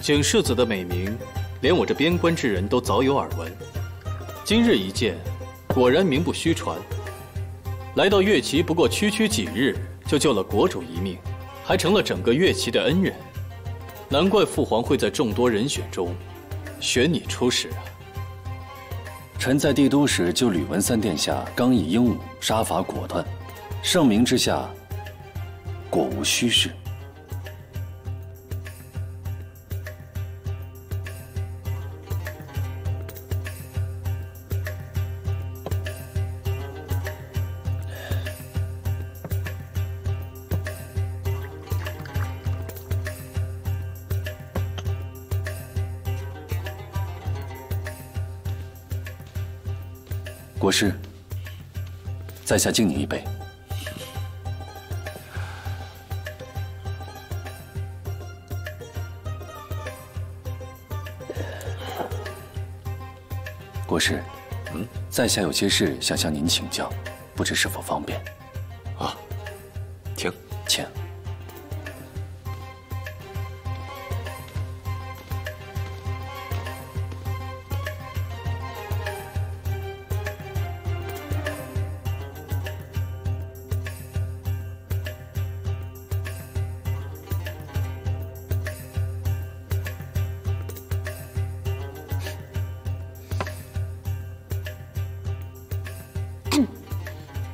景世子的美名，连我这边关之人都早有耳闻。今日一见，果然名不虚传。来到越齐不过区几日，就救了国主一命，还成了整个越齐的恩人。难怪父皇会在众多人选中选你出使啊！臣在帝都时就屡闻三殿下刚毅英武，杀伐果断，盛名之下，果无虚事。国师，在下敬你一杯。国师，在下有些事想向您请教，不知是否方便？啊，请。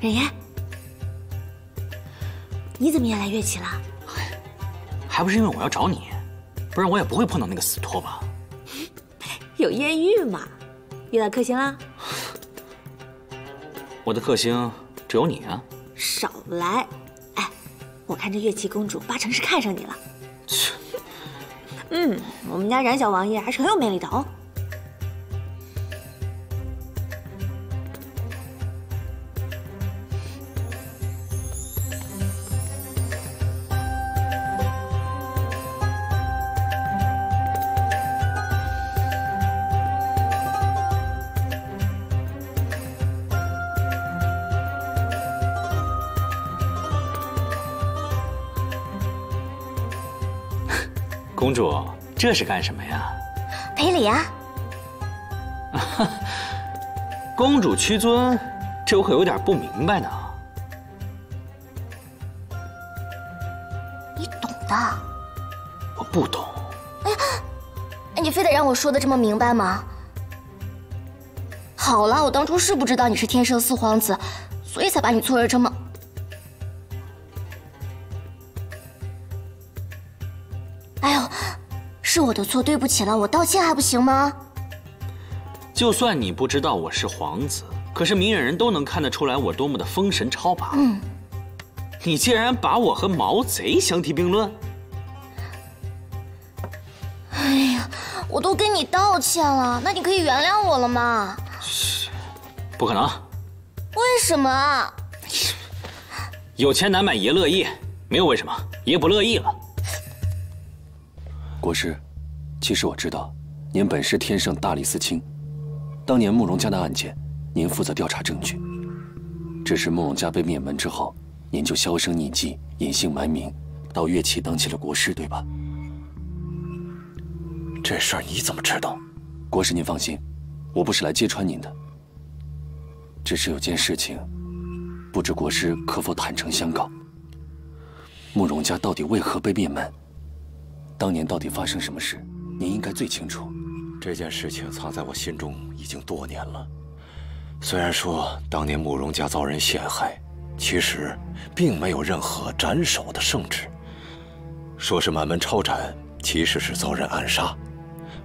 忍言，你怎么也来乐齐了？还不是因为我要找你，不然我也不会碰到那个死拖把。有艳遇嘛？遇到克星啦？我的克星只有你啊！少来！哎，我看这乐齐公主八成是看上你了。我们家冉小王爷还是很有魅力的哦。公主，这是干什么呀？赔礼啊！公主屈尊，这我可有点不明白呢。你懂的。我不懂。你非得让我说的这么明白吗？好了，我当初是不知道你是天生四皇子，所以才把你错认这么……哎呦，是我的错，对不起了，我道歉还不行吗？就算你不知道我是皇子，可是明眼人都能看得出来我多么的封神超拔。你竟然把我和毛贼相提并论！哎呀，我都跟你道歉了，那你可以原谅我了吗？不可能。为什么？有钱难买爷乐意，没有为什么，爷不乐意了。国师，其实我知道，您本是天圣大理寺卿，当年慕容家的案件，您负责调查证据。只是慕容家被灭门之后，您就销声匿迹，隐姓埋名，到乐齐当起了国师，对吧？这事儿你怎么知道？国师您放心，我不是来揭穿您的，只是有件事情，不知国师可否坦诚相告？慕容家到底为何被灭门？当年到底发生什么事，您应该最清楚。这件事情藏在我心中已经多年了。虽然说当年慕容家遭人陷害，其实并没有任何斩首的圣旨。说是满门抄斩，其实是遭人暗杀。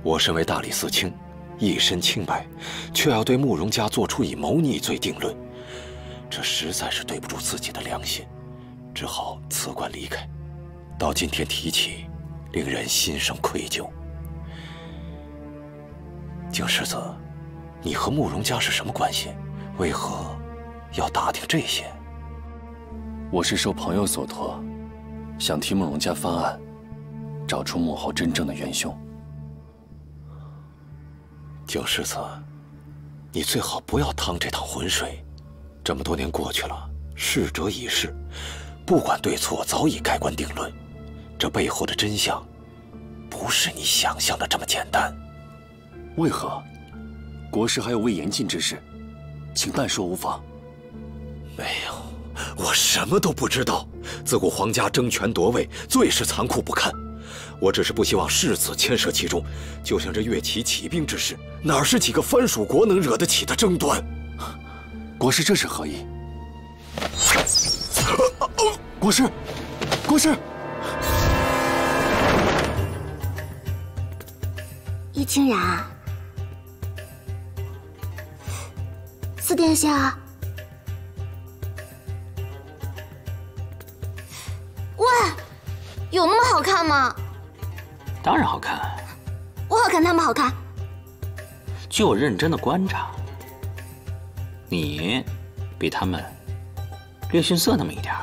我身为大理寺卿，一身清白，却要对慕容家做出以谋逆罪定论，这实在是对不住自己的良心，只好辞官离开。到今天提起，令人心生愧疚。景世子，你和慕容家是什么关系？为何要打听这些？我是受朋友所托，想替慕容家翻案，找出幕后真正的元凶。景世子，你最好不要趟这趟浑水。这么多年过去了，逝者已逝，不管对错，早已盖棺定论。这背后的真相，不不是你想象的这么简单。为何？国师还有未言尽之事，请但说无妨。没有，我什么都不知道。自古皇家争权夺位，最是残酷不堪。我只是不希望世子牵涉其中。就像这岳齐起兵之事，哪是几个藩属国能惹得起的争端？国师这是何意？国师，国师！叶清然，四殿下，喂，有那么好看吗？当然好看，我好看，他们好看。就认真的观察，你比他们略逊色那么一点儿。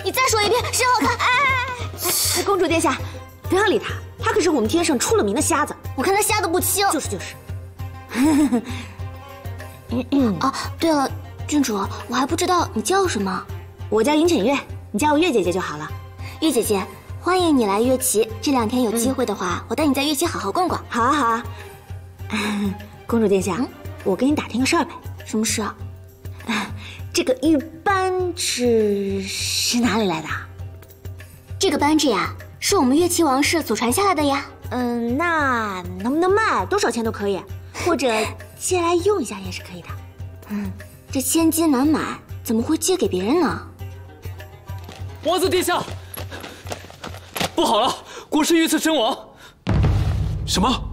你再说一遍，谁好看？哎，公主殿下，不要理他，他可是我们天上出了名的瞎子。我看他瞎的不轻。就是。哦，对了，郡主，我还不知道你叫什么。我叫尹浅月，你叫我月姐姐就好了。月姐姐，欢迎你来岳齐。这2天有机会的话，我带你在岳齐好好逛逛。好啊，好啊。公主殿下，我跟你打听个事儿呗。什么事啊？这个玉扳指是哪里来的？这个扳指呀，是我们岳齐王室祖传下来的呀。那能不能卖？多少钱都可以，或者借来用一下也是可以的。这千金难买，怎么会借给别人呢？王子殿下，不好了，国师遇刺身亡。什么？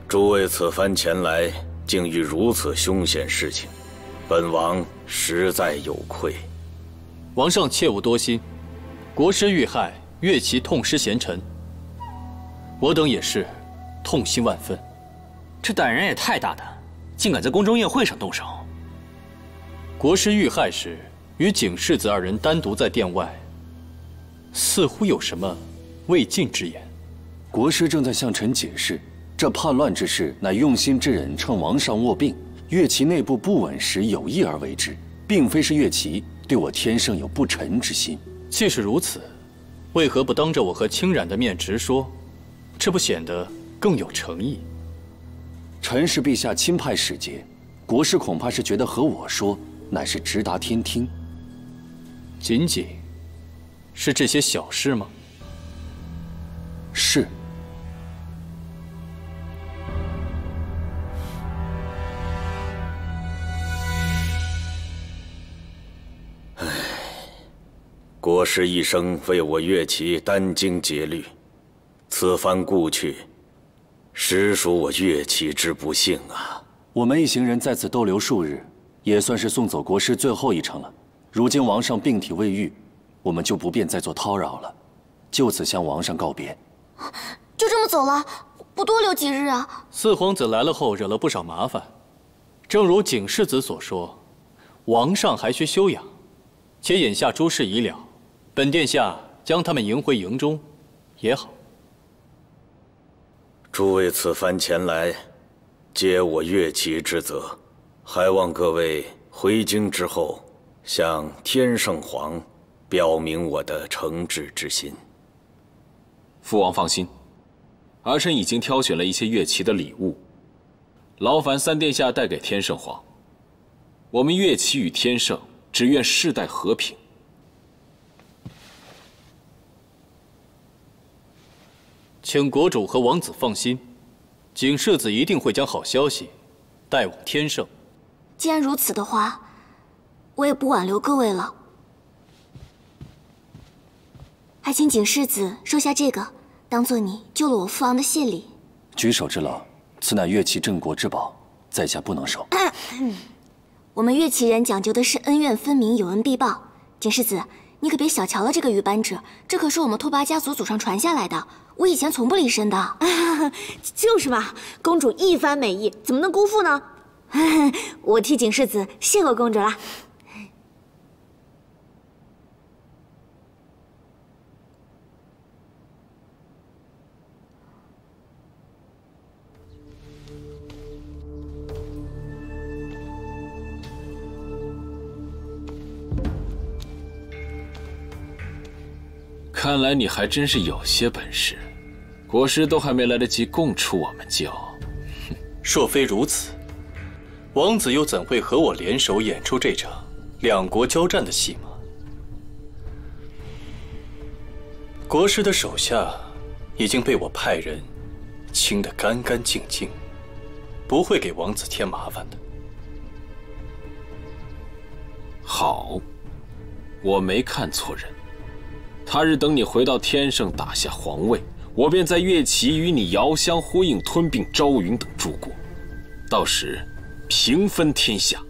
诸位此番前来，竟遇如此凶险事情，本王实在有愧。王上切勿多心，国师遇害，岳齐痛失贤臣，我等也是痛心万分。这歹人也太大胆，竟敢在宫中宴会上动手。国师遇害时，与景世子2人单独在殿外，似乎有什么未尽之言。国师正在向臣解释，这叛乱之事乃用心之人趁王上卧病，岳齐内部不稳时有意而为之，并非是岳齐对我天圣有不臣之心。既是如此，为何不当着我和清染的面直说？这不显得更有诚意？臣是陛下亲派使节，国师恐怕是觉得和我说，乃是直达天听。仅仅是这些小事吗？是。国师一生为我岳齐殚精竭虑，此番故去，实属我岳齐之不幸啊！我们一行人在此逗留数日，也算是送走国师最后一程了。如今王上病体未愈，我们就不便再做叨扰了，就此向王上告别。就这么走了，不多留几日啊？四皇子来了后惹了不少麻烦，正如景世子所说，王上还需休养，且眼下诸事已了。本殿下将他们迎回营中，也好。诸位此番前来，皆我岳齐之责，还望各位回京之后，向天圣皇表明我的诚挚之心。父王放心，儿臣已经挑选了一些岳齐的礼物，劳烦三殿下带给天圣皇。我们岳齐与天圣只愿世代和平。请国主和王子放心，景世子一定会将好消息带往天圣。既然如此的话，我也不挽留各位了。还请景世子收下这个，当做你救了我父王的谢礼。举手之劳，此乃岳齐镇国之宝，在下不能收。我们岳齐人讲究的是恩怨分明，有恩必报。景世子，你可别小瞧了这个玉扳指，这可是我们拓跋家族祖上传下来的，我以前从不离身的。就是嘛，公主一番美意，怎么能辜负呢？我替景世子谢过公主了。看来你还真是有些本事，国师都还没来得及供出我们就……若非如此，王子又怎会和我联手演出这场两国交战的戏码？国师的手下已经被我派人清得干干净净，不会给王子添麻烦的。好，我没看错人。他日等你回到天圣，打下皇位，我便在乐齐与你遥相呼应，吞并昭云等诸国，到时平分天下。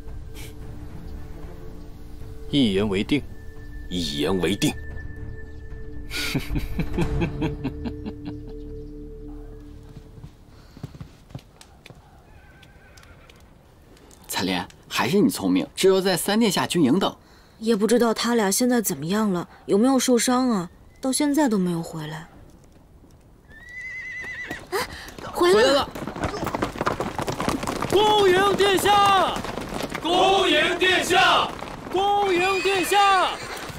一言为定。一言为定。采莲，还是你聪明，只有在三殿下军营等。也不知道他俩现在怎么样了，有没有受伤啊？到现在都没有回来。回来了！恭迎殿下！恭迎殿下！恭迎殿下！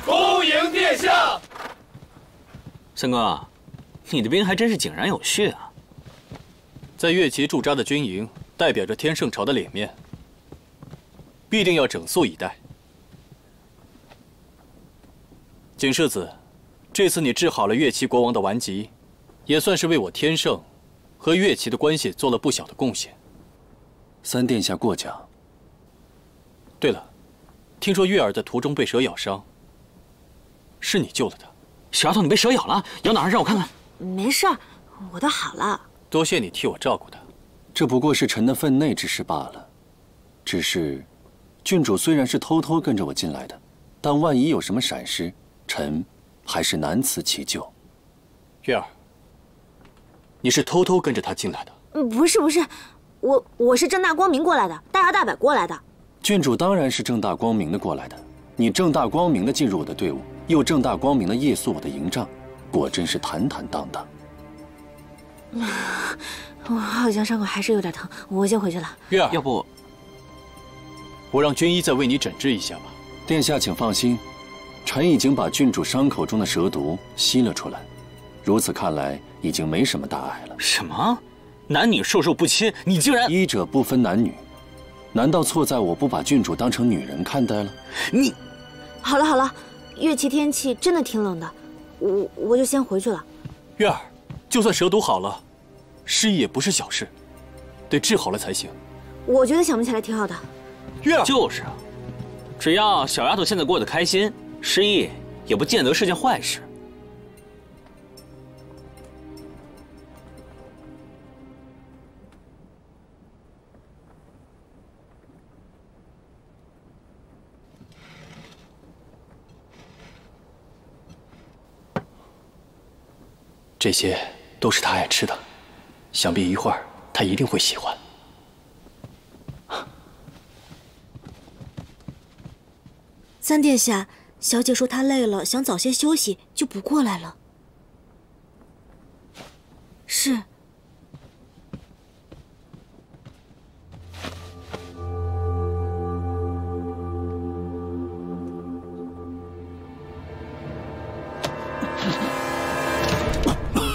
恭迎殿下！三哥，你的兵还真是井然有序啊！在乐齐驻扎的军营，代表着天圣朝的脸面，必定要整肃以待。景世子，这次你治好了乐齐国王的顽疾，也算是为我天圣和乐齐的关系做了不小的贡献。三殿下过奖。对了，听说月儿在途中被蛇咬伤，是你救了她。小丫头，你被蛇咬了？咬哪儿？让我看看。没事儿，我都好了。多谢你替我照顾她。这不过是臣的分内之事罢了。只是，郡主虽然是偷偷跟着我进来的，但万一有什么闪失，臣还是难辞其咎。月儿，你是偷偷跟着他进来的？不是，我是正大光明过来的，大摇大摆过来的。郡主当然是正大光明的过来的，你正大光明的进入我的队伍，又正大光明的夜宿我的营帐，果真是坦坦荡荡。我好像伤口还是有点疼，我先回去了。月儿，要不我让军医再为你诊治一下吧。殿下请放心，臣已经把郡主伤口中的蛇毒吸了出来，如此看来已经没什么大碍了。什么？男女授受不亲，你竟然……医者不分男女，难道错在我不把郡主当成女人看待了？你……好了，乐齐天气真的挺冷的，我就先回去了。月儿，就算蛇毒好了，失忆也不是小事，得治好了才行。我觉得想不起来挺好的。月儿，就是啊，只要小丫头现在过得开心，失忆也不见得是件坏事。这些都是他爱吃的，想必一会儿他一定会喜欢。三殿下，小姐说她累了，想早些休息，就不过来了。是。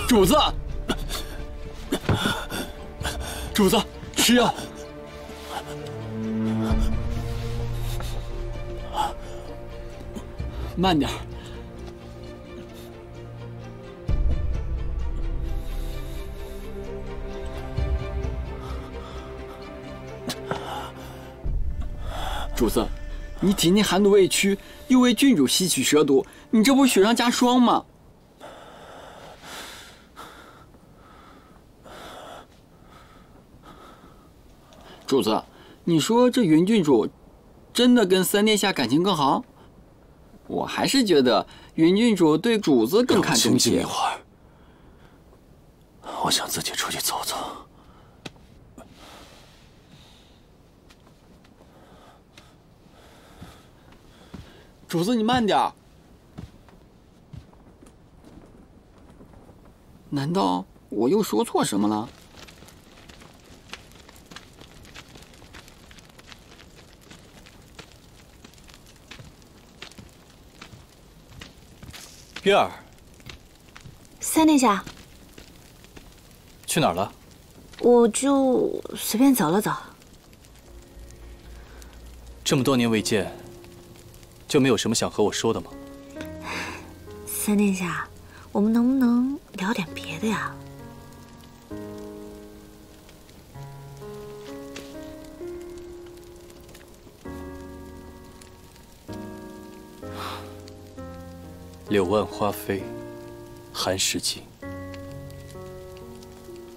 主子，主子，吃药。慢点。主子，你体内寒毒未驱，又为郡主吸取蛇毒，你这不是雪上加霜吗？主子，你说这云郡主真的跟三殿下感情更好？我还是觉得云郡主对主子更看重些。一会儿，我想自己出去走走。主子，你慢点。难道我又说错什么了？月儿，三殿下，去哪儿了？我就随便走了走。这么多年未见，就没有什么想和我说的吗？三殿下，我们能不能聊点别的呀？柳暗花飞，寒食尽。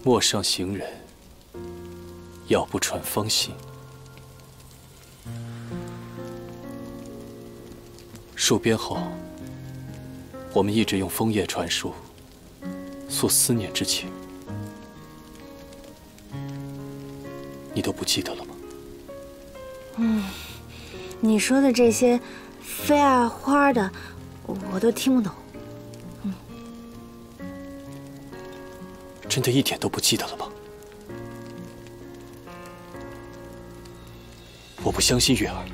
陌上行人，杳不传芳心。戍边后，我们一直用枫叶传书，诉思念之情。你都不记得了吗？你说的这些飞啊花的，我都听不懂。真的一点都不记得了吗？我不相信月儿，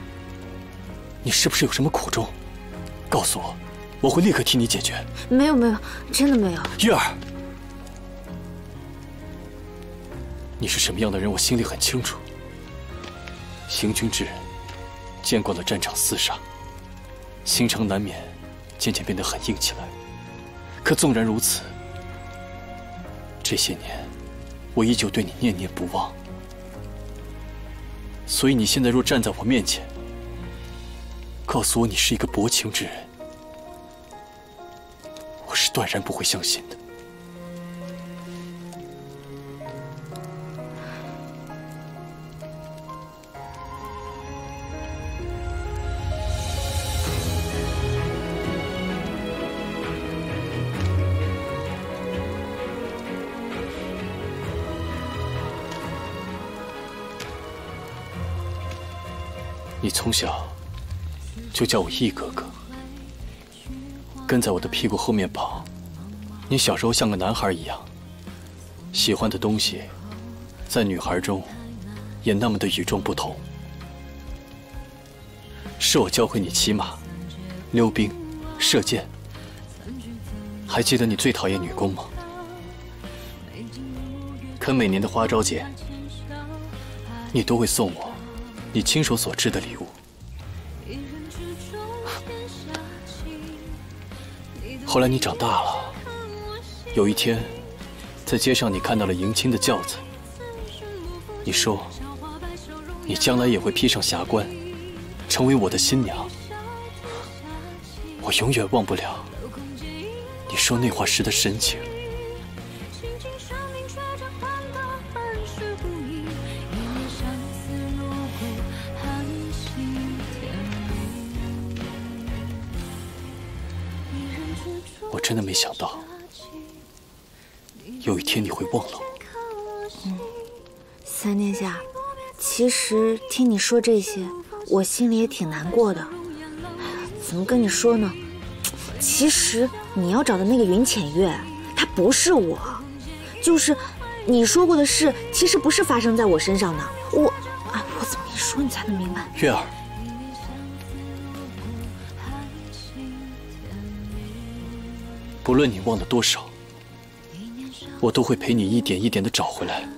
你是不是有什么苦衷？告诉我，我会立刻替你解决。没有，真的没有。月儿，你是什么样的人，我心里很清楚。行军之人，见惯了战场厮杀，心肠难免渐渐变得很硬起来。可纵然如此，这些年我依旧对你念念不忘。所以你现在若站在我面前，告诉我你是一个薄情之人，我是断然不会相信的。你从小就叫我义哥哥，跟在我的屁股后面跑。你小时候像个男孩一样，喜欢的东西在女孩中也那么的与众不同。是我教会你骑马、溜冰、射箭。还记得你最讨厌女工吗？可每年的花朝节，你都会送我你亲手所制的礼物。后来你长大了，有一天，在街上你看到了迎亲的轿子，你说，你将来也会披上霞冠，成为我的新娘。我永远忘不了你说那话时的神情。我真的没想到，有一天你会忘了我。三殿下，其实听你说这些，我心里也挺难过的。怎么跟你说呢？其实你要找的那个云浅月，她不是我，就是你说过的事，其实不是发生在我身上的。我怎么一说你才能明白？月儿，不论你忘了多少，我都会陪你一点一点地找回来。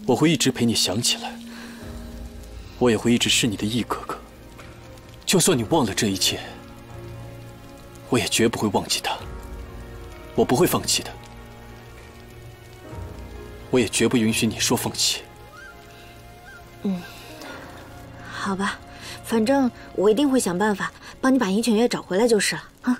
我会一直陪你想起来，我也会一直是你的义哥哥。就算你忘了这一切，我也绝不会忘记他。我不会放弃的，我也绝不允许你说放弃。好吧，反正我一定会想办法帮你把银犬月找回来就是了啊。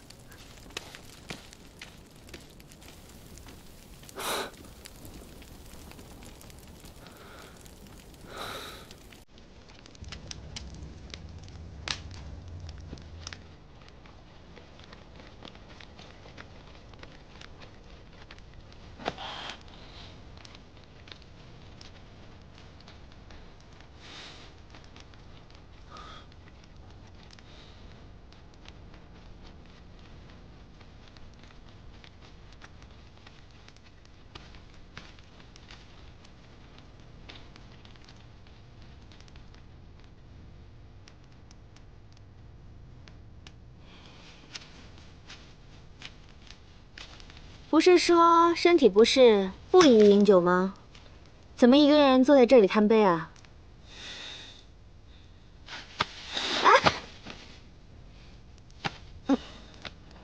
不是说身体不适不宜饮酒吗？怎么一个人坐在这里贪杯啊？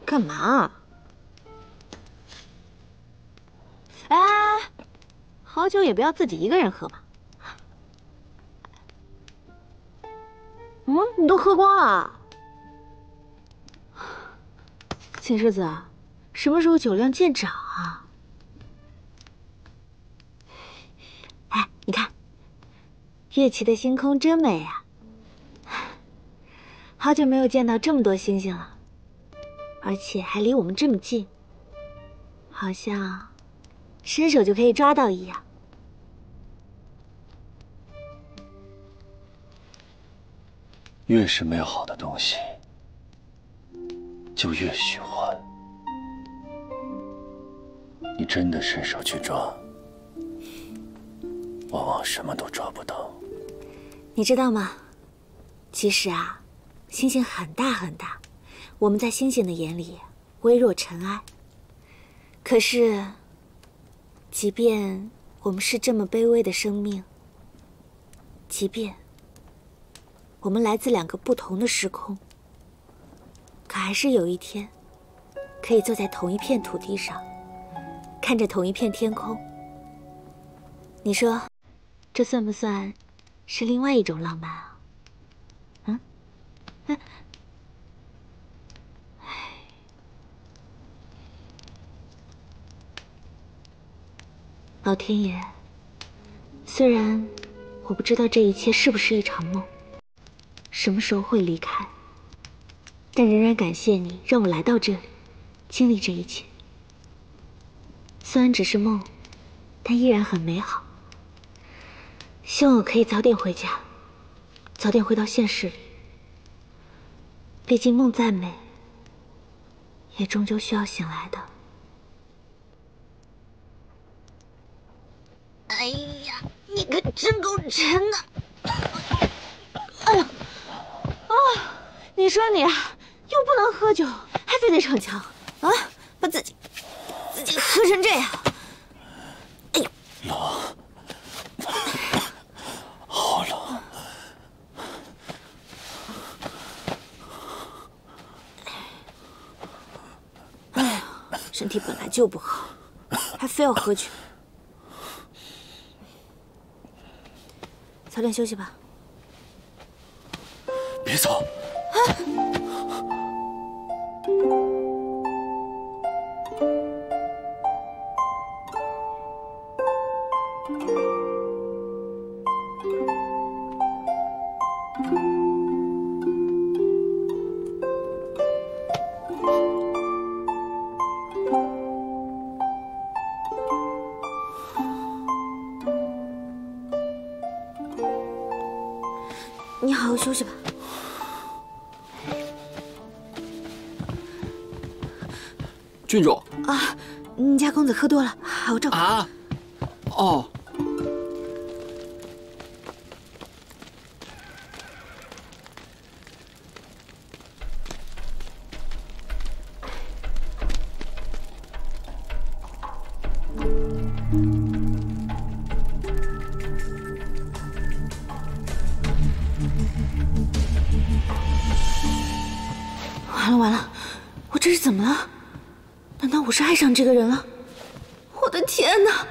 干嘛？哎，好酒也不要自己一个人喝嘛。你都喝光了？秦世子，什么时候酒量见长啊？哎，你看，月齐的星空真美啊！好久没有见到这么多星星了，而且还离我们这么近，好像伸手就可以抓到一样。越是美好的东西，就越虚幻。你真的伸手去抓，往往什么都抓不到。你知道吗？其实啊，星星很大很大，我们在星星的眼里微若尘埃。可是，即便我们是这么卑微的生命，即便我们来自两个不同的时空，可还是有一天，可以坐在同一片土地上，看着同一片天空。你说，这算不算是另外一种浪漫啊？老天爷，虽然我不知道这一切是不是一场梦，什么时候会离开，但仍然感谢你让我来到这里，经历这一切。虽然只是梦，但依然很美好。希望我可以早点回家，早点回到现实里。毕竟梦再美，也终究需要醒来的。哎呀，你可真够沉的！哎呀，你说你又不能喝酒，还非得逞强啊，把自己喝成这样。哎呦，冷，好冷。哎呀，身体本来就不好，还非要喝酒。早点休息吧。别走！你好好休息吧。郡主啊，你家公子喝多了，好好照顾。啊，哦。完了，我这是怎么了？难道我是爱上这个人了？我的天哪！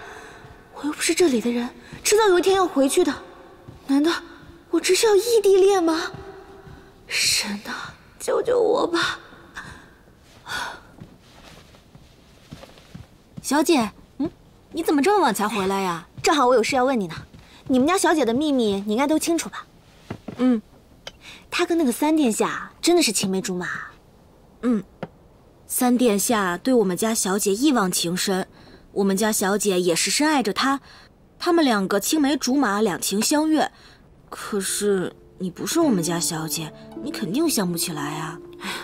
我又不是这里的人，迟早有一天要回去的。难道我这是要异地恋吗？神啊，救救我吧！小姐，你怎么这么晚才回来呀？正好我有事要问你呢。你们家小姐的秘密你应该都清楚吧？她跟那个三殿下真的是青梅竹马。三殿下对我们家小姐一往情深，我们家小姐也是深爱着他，他们两个青梅竹马，两情相悦。可是你不是我们家小姐，你肯定想不起来啊！哎呀，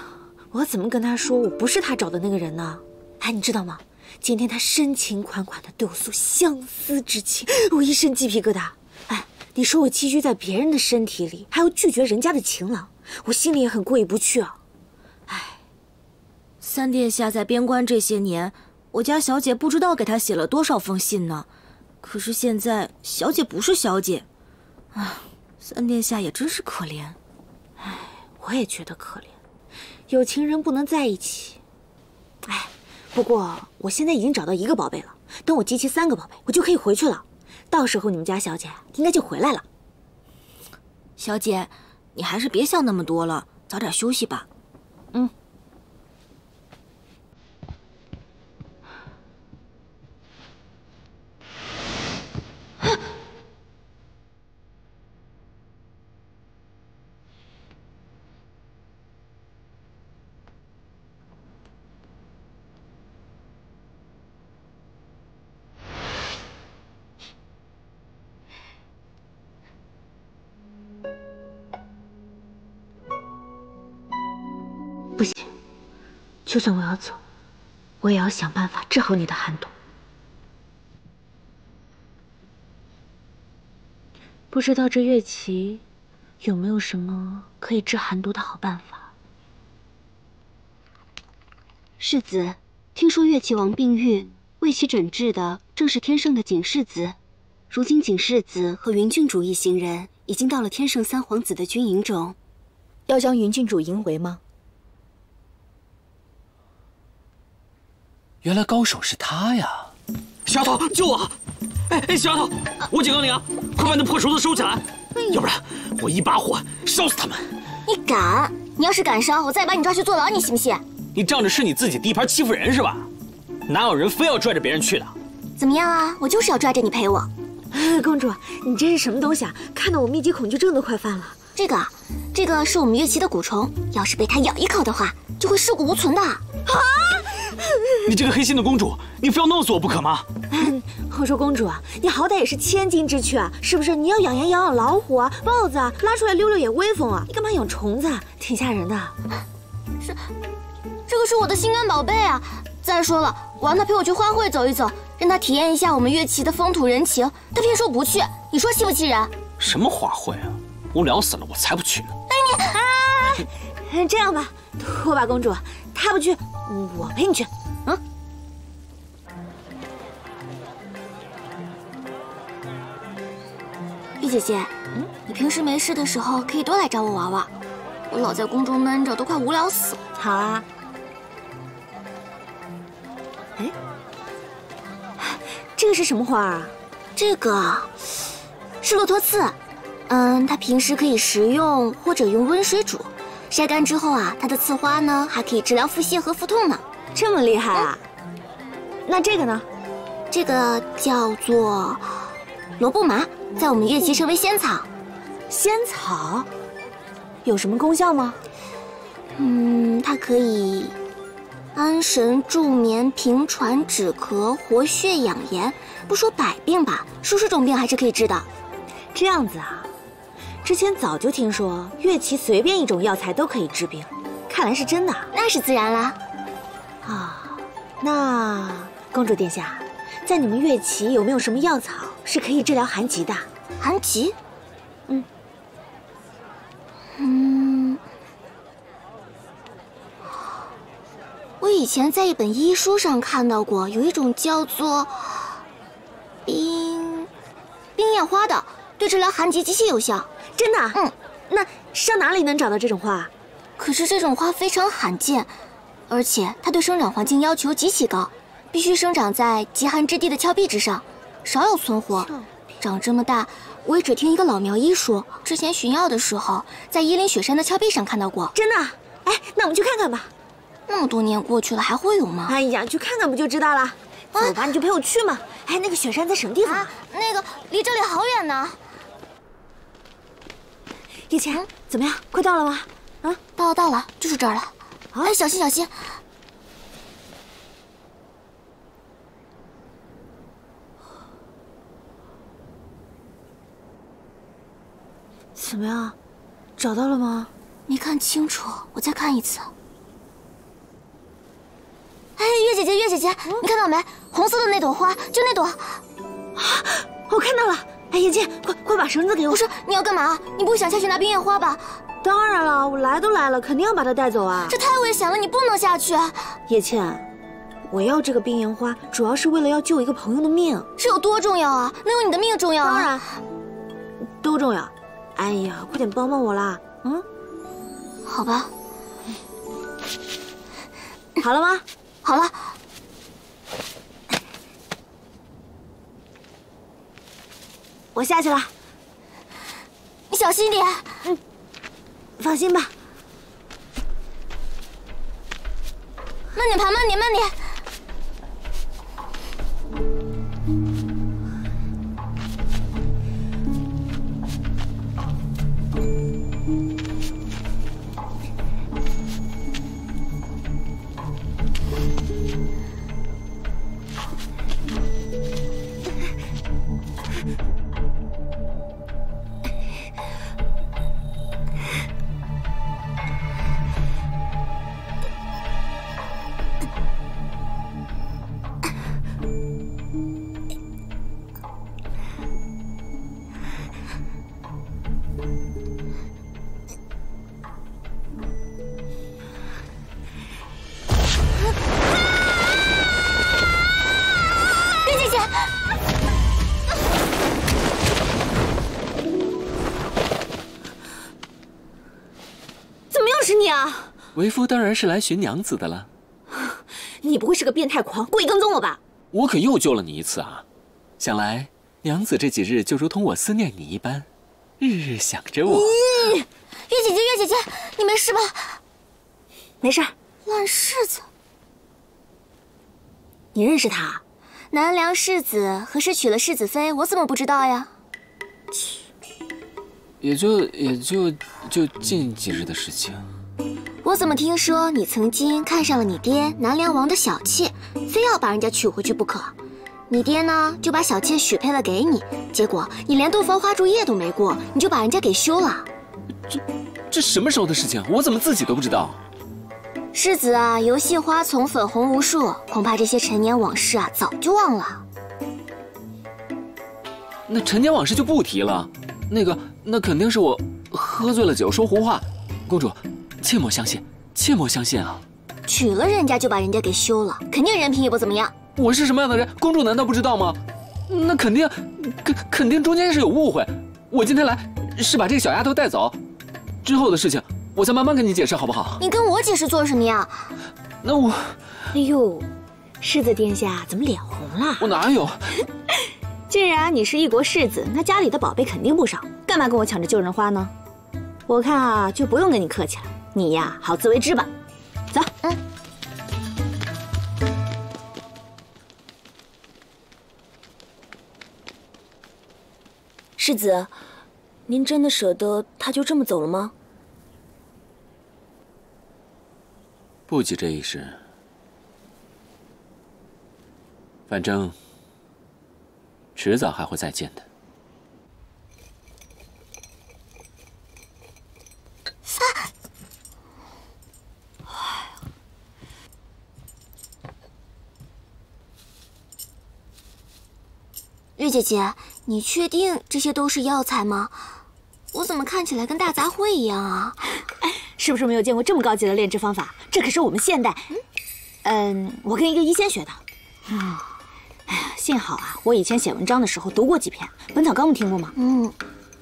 我怎么跟他说我不是他找的那个人呢？哎，你知道吗？今天他深情款款的对我诉相思之情，我一身鸡皮疙瘩。哎，你说我寄居在别人的身体里，还要拒绝人家的情郎，我心里也很过意不去啊。三殿下在边关这些年，我家小姐不知道给他写了多少封信呢。可是现在小姐不是小姐，啊，三殿下也真是可怜。哎，我也觉得可怜，有情人不能在一起。哎，不过我现在已经找到1个宝贝了，等我集齐3个宝贝，我就可以回去了。到时候你们家小姐应该就回来了。小姐，你还是别想那么多了，早点休息吧。嗯。不行，就算我要走，我也要想办法治好你的寒毒。不知道这月琪有没有什么可以治寒毒的好办法？世子，听说月琪王病愈，为其诊治的正是天圣的景世子。如今景世子和云郡主一行人已经到了天圣3皇子的军营中，要将云郡主迎回吗？原来高手是他呀！小丫头，救我！哎，小丫头，我警告你啊，快把那破厨子收起来，要不然我一把火烧死他们！你敢？你要是敢烧，我再把你抓去坐牢，你信不信？你仗着是你自己地盘欺负人是吧？哪有人非要拽着别人去的？怎么样啊？我就是要拽着你陪我。公主，你这是什么东西啊？看得我密集恐惧症都快犯了。这个是我们月琪的蛊虫，要是被它咬一口的话，就会尸骨无存的。啊！你这个黑心的公主，你非要弄死我不可吗？我说公主啊，你好歹也是千金之躯啊，是不是？你要养羊、养老虎啊、豹子啊，拉出来溜溜也威风啊。你干嘛养虫子啊？挺吓人的。这个是我的心肝宝贝啊！再说了，我让他陪我去花会走一走，让他体验一下我们月琪的风土人情，他偏说不去，你说气不气人？什么花会啊，无聊死了，我才不去呢。哎你，这样吧，拖把公主，她不去，我陪你去。玉姐姐，你平时没事的时候可以多来找我玩玩，我老在宫中闷着，都快无聊死了。好啊。哎，这个是什么花啊？这个是骆驼刺，它平时可以食用或者用温水煮，晒干之后啊，它的刺花呢还可以治疗腹泻和腹痛呢。这么厉害啊！那这个呢？这个叫做罗布麻，在我们月琪称为仙草。仙草有什么功效吗？它可以安神助眠、平喘止咳、活血养颜，不说百病吧，数十种病还是可以治的。这样子啊，之前早就听说月琪随便一种药材都可以治病，看来是真的。那是自然啦。啊，那公主殿下，在你们月琪有没有什么药草是可以治疗寒疾的？寒疾？我以前在一本医书上看到过，有一种叫做冰叶花的，对治疗寒疾极其有效。真的？那上哪里能找到这种花？可是这种花非常罕见，而且它对生长环境要求极其高，必须生长在极寒之地的峭壁之上，少有存活。长这么大，我也只听一个老苗医说，之前寻药的时候，在夷陵雪山的峭壁上看到过。真的？哎，那我们去看看吧。那么多年过去了，还会有吗？哎呀，去看看不就知道了。走吧，你就陪我去嘛。哎，那个雪山在什么地方啊？那个离这里好远呢。叶倩，怎么样？快到了吗？到了，就是这儿了。哎，小心小心！怎么样？找到了吗？没看清楚，我再看一次。哎，月姐姐，你看到没？红色的那朵花，就那朵。啊，我看到了。哎，叶倩，快把绳子给我。不是，你要干嘛？你不会想下去拿冰叶花吧？当然了，我来都来了，肯定要把它带走啊。这太危险了，你不能下去。叶倩，我要这个冰岩花，主要是为了要救一个朋友的命。这有多重要啊？能有你的命重要啊？当然，都重要。哎呀，快点帮帮我啦！好吧。好了吗？好了。我下去了。你小心点。放心吧。慢点爬，慢点，慢点。是你啊！为夫当然是来寻娘子的了。你不会是个变态狂，故意跟踪我吧？我可又救了你一次啊！想来娘子这几日就如同我思念你一般，日日想着我。月姐姐，月姐姐，你没事吧？没事。烂世子，你认识他？南梁世子何时娶了世子妃？我怎么不知道呀？也就近几日的事情。我怎么听说你曾经看上了你爹南梁王的小妾，非要把人家娶回去不可？你爹呢就把小妾许配了给你，结果你连洞房花烛夜都没过，你就把人家给休了。这什么时候的事情？我怎么自己都不知道？世子啊，游戏花丛粉红无数，恐怕这些陈年往事啊早就忘了。那陈年往事就不提了。那肯定是我喝醉了酒说胡话。公主，切莫相信，切莫相信啊！娶了人家就把人家给休了，肯定人品也不怎么样。我是什么样的人，公主难道不知道吗？那肯定中间是有误会。我今天来是把这个小丫头带走，之后的事情我再慢慢跟你解释，好不好？你跟我解释做什么呀？那我……哎呦，世子殿下怎么脸红了？我哪有？既然你是一国世子，那家里的宝贝肯定不少，干嘛跟我抢着救人花呢？我看啊，就不用跟你客气了，你呀，好自为之吧。走。世子，您真的舍得他就这么走了吗？不急这一时，反正迟早还会再见的。月姐姐，你确定这些都是药材吗？我怎么看起来跟大杂烩一样啊？是不是没有见过这么高级的炼制方法？这可是我们现代……我跟一个医仙学的。哎呀，幸好啊，我以前写文章的时候读过几篇《本草纲目》，听过吗？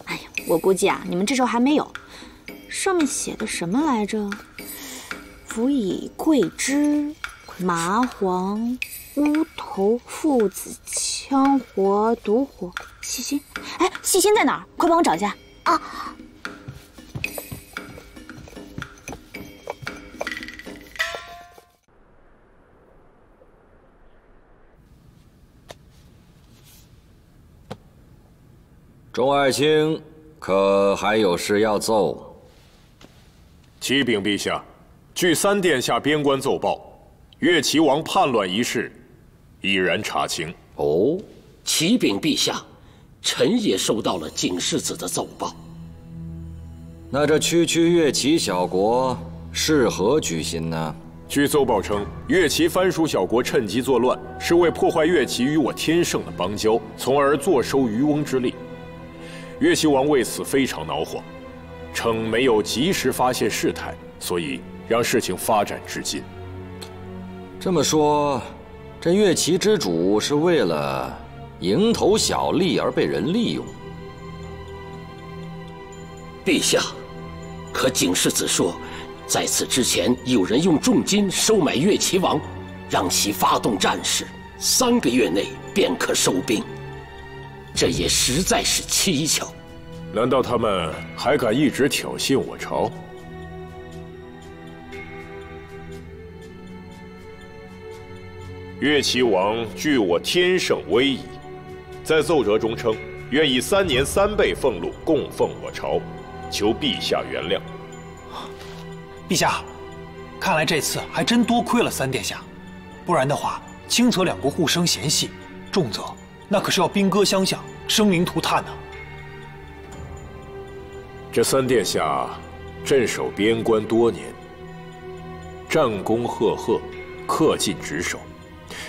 哎呀，我估计啊，你们这时候还没有。上面写的什么来着？辅以桂枝、麻黄、乌头、附子、羌活、独活、细辛。哎，细辛在哪儿？快帮我找一下啊！众爱卿，可还有事要奏？启禀陛下，据三殿下边关奏报，越齐王叛乱一事，已然查清。哦，启禀陛下，臣也收到了景世子的奏报。那这区区越齐小国是何居心呢？据奏报称，越齐藩属小国趁机作乱，是为破坏越齐与我天圣的邦交，从而坐收渔翁之利。越齐王为此非常恼火，称没有及时发现事态，所以让事情发展至今。这么说，这乐旗之主是为了蝇头小利而被人利用。陛下，可景世子说，在此之前有人用重金收买乐齐王，让其发动战事，3个月内便可收兵，这也实在是蹊跷。难道他们还敢一直挑衅我朝？乐齐王惧我天圣威仪，在奏折中称，愿以3年3倍俸禄供奉我朝，求陛下原谅。陛下，看来这次还真多亏了3殿下，不然的话，清扯2国互生嫌隙，重则那可是要兵戈相向，生灵涂炭呢。这3殿下镇守边关多年，战功赫赫，恪尽职守，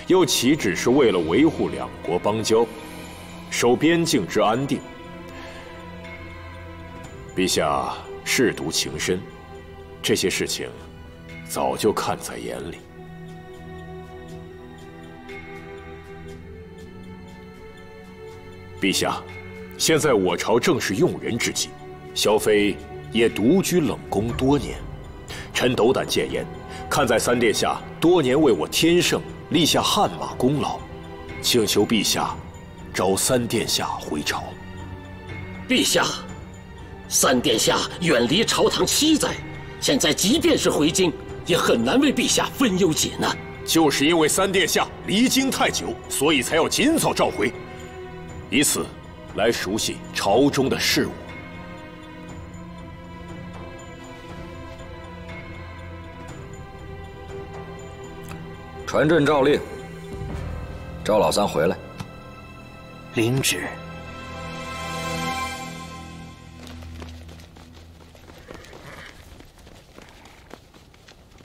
又岂只是为了维护2国邦交，守边境之安定？陛下舐犊情深，这些事情早就看在眼里。陛下，现在我朝正是用人之际，萧妃也独居冷宫多年，臣斗胆谏言，看在3殿下多年为我天圣立下汗马功劳，请求陛下召3殿下回朝。陛下，3殿下远离朝堂7载，现在即便是回京，也很难为陛下分忧解难。就是因为3殿下离京太久，所以才要尽早召回，以此来熟悉朝中的事务。传朕诏令，召老三回来。领旨。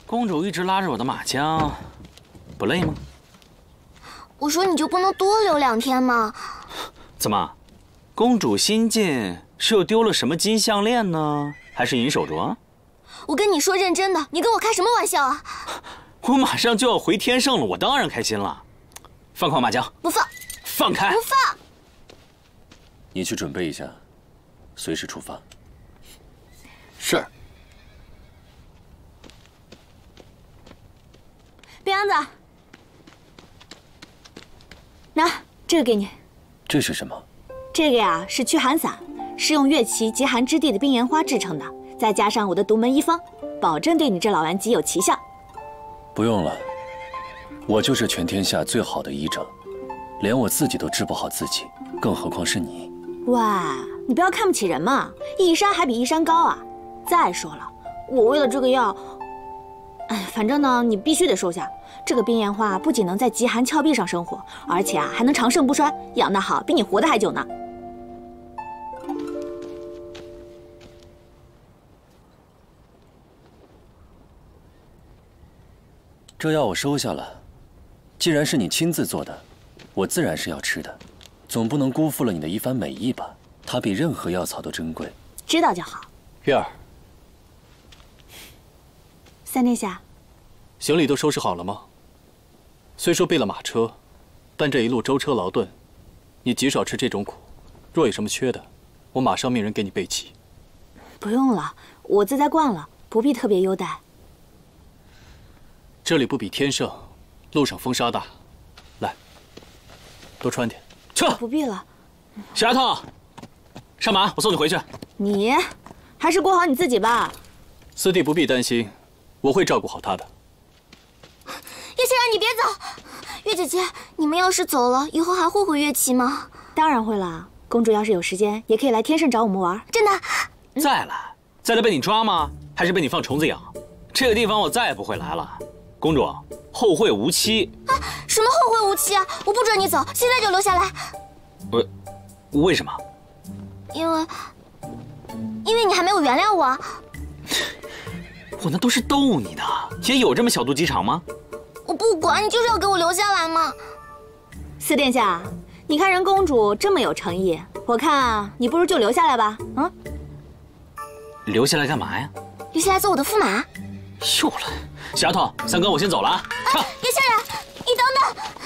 公主一直拉着我的马缰，不累吗？我说你就不能多留2天吗？怎么，公主新晋是又丢了什么金项链呢？还是银手镯？我跟你说认真的，你跟我开什么玩笑啊？我马上就要回天圣了，我当然开心了。放开我马缰！不放！放开！不放！你去准备一下，随时出发。是。冰洋子，拿这个给你。这是什么？这个呀是驱寒伞，是用乐齐极寒之地的冰岩花制成的，再加上我的独门医方，保证对你这老顽疾有奇效。不用了，我就是全天下最好的医者，连我自己都治不好自己，更何况是你。哇，你不要看不起人嘛，一山还比一山高啊！再说了，我为了这个药，反正呢，你必须得收下。这个冰岩花不仅能在极寒峭壁上生活，而且还能长盛不衰，养得好比你活得还久呢。这药我收下了，既然是你亲自做的，我自然是要吃的，总不能辜负了你的一番美意吧？它比任何药草都珍贵。知道就好。月儿3殿下，行李都收拾好了吗？虽说备了马车，但这一路舟车劳顿，你极少吃这种苦。若有什么缺的，我马上命人给你备齐。不用了，我自在惯了，不必特别优待。这里不比天圣，路上风沙大，来，多穿点。撤！不必了。小丫头，上马，我送你回去。你还是过好你自己吧。四弟不必担心，我会照顾好他的。叶先生，你别走。月姐姐，你们要是走了，以后还会回乐齐吗？当然会了。公主要是有时间，也可以来天圣找我们玩。真的？再来被你抓吗？还是被你放虫子咬？这个地方我再也不会来了。公主，后会无期。啊，什么后会无期啊！我不准你走，现在就留下来。为什么？因为你还没有原谅我。我那都是逗你的，也有这么小肚鸡肠吗？我不管，你就是要给我留下来嘛。4殿下，你看人公主这么有诚意，我看你不如就留下来吧。留下来干嘛呀？留下来做我的驸马。又来，小丫头，三哥，我先走了啊。叶先生，你等等。